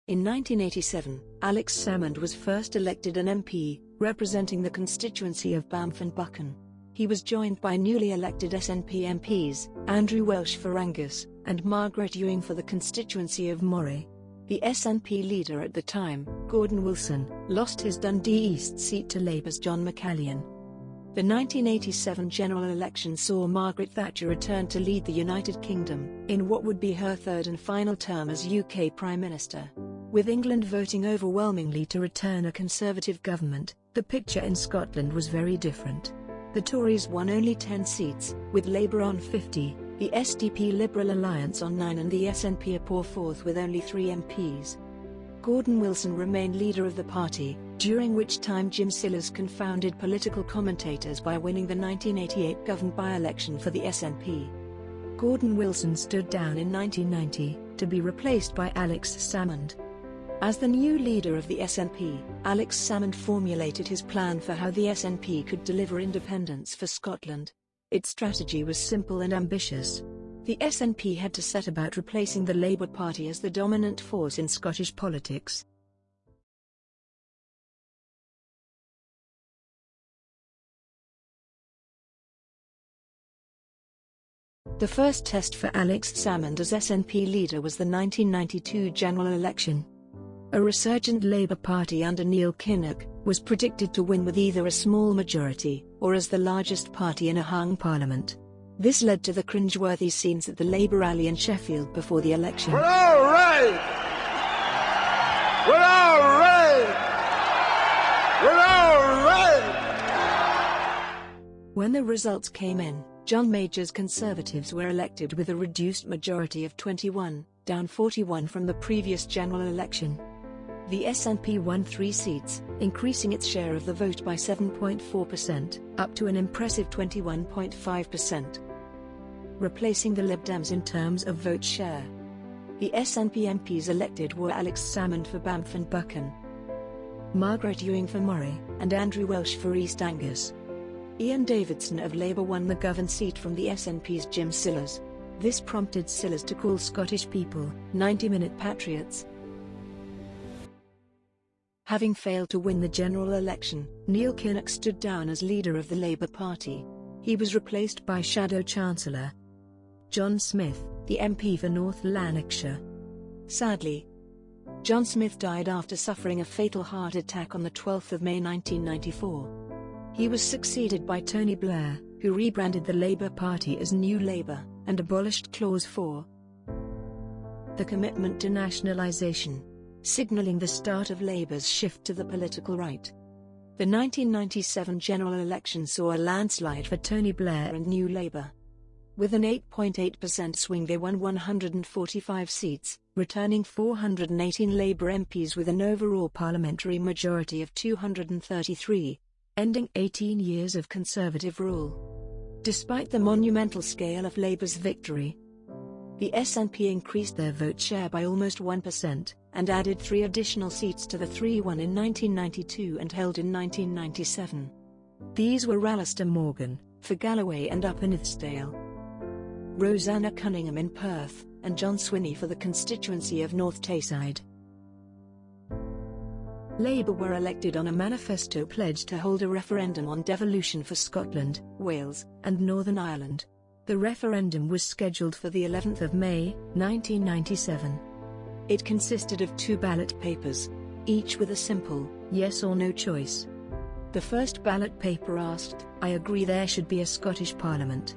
In 1987, Alex Salmond was first elected an MP, representing the constituency of Banff and Buchan. He was joined by newly elected SNP MPs, Andrew Welsh for Angus, and Margaret Ewing for the constituency of Moray. The SNP leader at the time, Gordon Wilson, lost his Dundee East seat to Labour's John McCallion. The 1987 general election saw Margaret Thatcher return to lead the United Kingdom, in what would be her third and final term as UK Prime Minister. With England voting overwhelmingly to return a Conservative government, the picture in Scotland was very different. The Tories won only 10 seats, with Labour on 50, the SDP Liberal Alliance on 9 and the SNP a poor fourth with only 3 MPs. Gordon Wilson remained leader of the party, during which time Jim Sillars confounded political commentators by winning the 1988 government by-election for the SNP. Gordon Wilson stood down in 1990, to be replaced by Alex Salmond. As the new leader of the SNP, Alex Salmond formulated his plan for how the SNP could deliver independence for Scotland. Its strategy was simple and ambitious. The SNP had to set about replacing the Labour Party as the dominant force in Scottish politics. The first test for Alex Salmond as SNP leader was the 1992 general election. A resurgent Labour Party under Neil Kinnock was predicted to win with either a small majority, or as the largest party in a hung parliament. This led to the cringe-worthy scenes at the Labour rally in Sheffield before the election. We're all right! We're all right! We're all right! When the results came in, John Major's Conservatives were elected with a reduced majority of 21, down 41 from the previous general election. The SNP won 3 seats, increasing its share of the vote by 7.4%, up to an impressive 21.5%. Replacing the Lib Dems in terms of vote share. The SNP MPs elected were Alex Salmond for Banff and Buchan, Margaret Ewing for Moray, and Andrew Welsh for East Angus. Ian Davidson of Labour won the Govan seat from the SNP's Jim Sillars. This prompted Sillars to call Scottish people 90-minute patriots. Having failed to win the general election, Neil Kinnock stood down as leader of the Labour Party. He was replaced by Shadow Chancellor John Smith, the MP for North Lanarkshire. Sadly, John Smith died after suffering a fatal heart attack on the 12th of May 1994. He was succeeded by Tony Blair, who rebranded the Labour Party as New Labour, and abolished Clause 4, the commitment to nationalisation, signalling the start of Labour's shift to the political right. The 1997 general election saw a landslide for Tony Blair and New Labour. With an 8.8% swing they won 145 seats, returning 418 Labour MPs with an overall parliamentary majority of 233, ending 18 years of Conservative rule. Despite the monumental scale of Labour's victory, the SNP increased their vote share by almost 1%, and added 3 additional seats to the 3 won in 1992 and held in 1997. These were Alistair Morgan, for Galloway and Upper Nithsdale, Rosanna Cunningham in Perth, and John Swinney for the constituency of North Tayside. Labour were elected on a manifesto pledge to hold a referendum on devolution for Scotland, Wales, and Northern Ireland. The referendum was scheduled for the 11th of May, 1997. It consisted of 2 ballot papers, each with a simple yes or no choice. The first ballot paper asked, "I agree there should be a Scottish Parliament."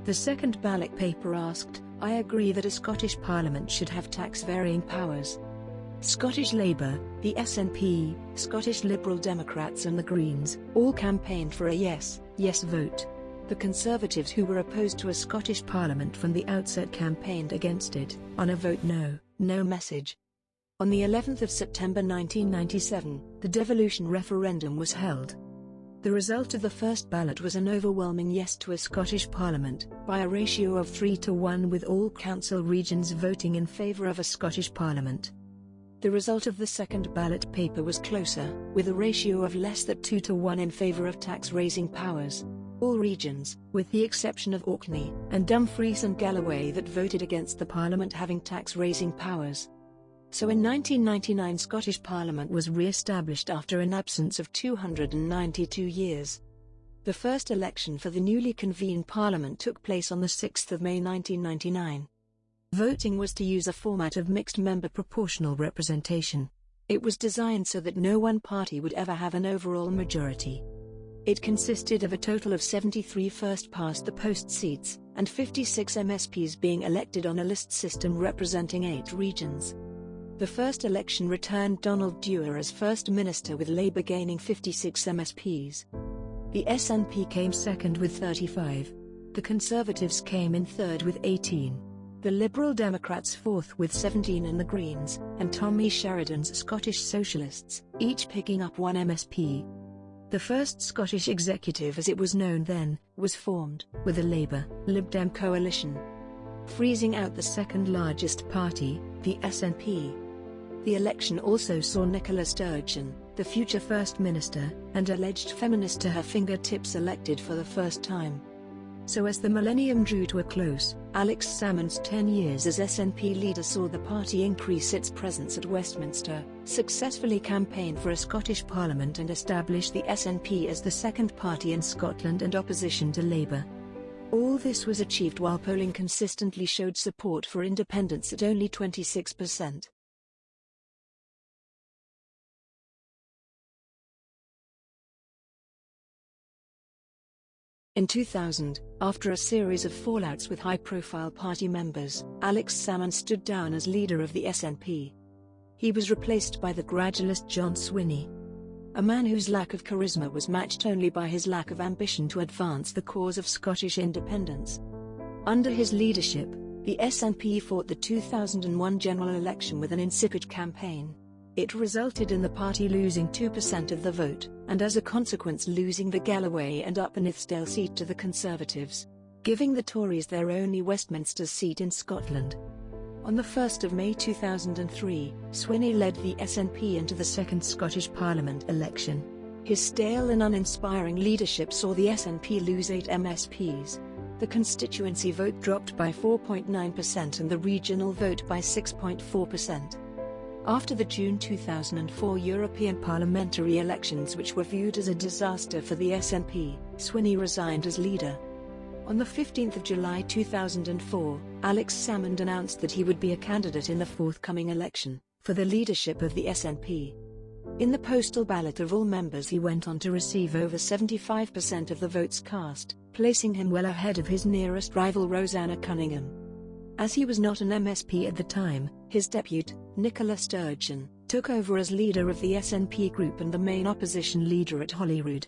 The second ballot paper asked, "I agree that a Scottish Parliament should have tax-varying powers." Scottish Labour, the SNP, Scottish Liberal Democrats and the Greens all campaigned for a yes vote. The Conservatives, who were opposed to a Scottish Parliament from the outset, campaigned against it, on a vote no message. On the 11th of September 1997, the devolution referendum was held. The result of the first ballot was an overwhelming yes to a Scottish Parliament, by a ratio of 3-1, with all council regions voting in favour of a Scottish Parliament. The result of the second ballot paper was closer, with a ratio of less than 2-1 in favour of tax-raising powers. All regions, with the exception of Orkney and Dumfries and Galloway, that voted against the Parliament having tax-raising powers. So in 1999 Scottish Parliament was re-established after an absence of 292 years. The first election for the newly convened Parliament took place on the 6th of May 1999. Voting was to use a format of mixed-member proportional representation. It was designed so that no one party would ever have an overall majority. It consisted of a total of 73 first-past-the-post seats, and 56 MSPs being elected on a list system representing 8 regions. The first election returned Donald Dewar as First Minister, with Labour gaining 56 MSPs. The SNP came second with 35. The Conservatives came in third with 18. The Liberal Democrats fourth with 17, and the Greens, and Tommy Sheridan's Scottish Socialists, each picking up 1 MSP. The first Scottish Executive, as it was known then, was formed, with a Labour-Lib Dem coalition, freezing out the second largest party, the SNP. The election also saw Nicola Sturgeon, the future First Minister, and alleged feminist to her fingertips, elected for the first time. So as the millennium drew to a close, Alex Salmond's 10 years as SNP leader saw the party increase its presence at Westminster, successfully campaign for a Scottish Parliament, and establish the SNP as the second party in Scotland and opposition to Labour. All this was achieved while polling consistently showed support for independence at only 26%. In 2000, after a series of fallouts with high-profile party members, Alex Salmond stood down as leader of the SNP. He was replaced by the gradualist John Swinney, a man whose lack of charisma was matched only by his lack of ambition to advance the cause of Scottish independence. Under his leadership, the SNP fought the 2001 general election with an insipid campaign. It resulted in the party losing 2% of the vote, and as a consequence losing the Galloway and Upper Nithsdale seat to the Conservatives, giving the Tories their only Westminster seat in Scotland. On the 1st of May 2003, Swinney led the SNP into the second Scottish Parliament election. His stale and uninspiring leadership saw the SNP lose 8 MSPs. The constituency vote dropped by 4.9% and the regional vote by 6.4%. After the June 2004 European parliamentary elections, which were viewed as a disaster for the SNP, Swinney resigned as leader. On the 15th of July 2004, Alex Salmond announced that he would be a candidate in the forthcoming election for the leadership of the SNP. In the postal ballot of all members, he went on to receive over 75% of the votes cast, placing him well ahead of his nearest rival Rosanna Cunningham. As he was not an MSP at the time, his depute, Nicola Sturgeon, took over as leader of the SNP group and the main opposition leader at Holyrood.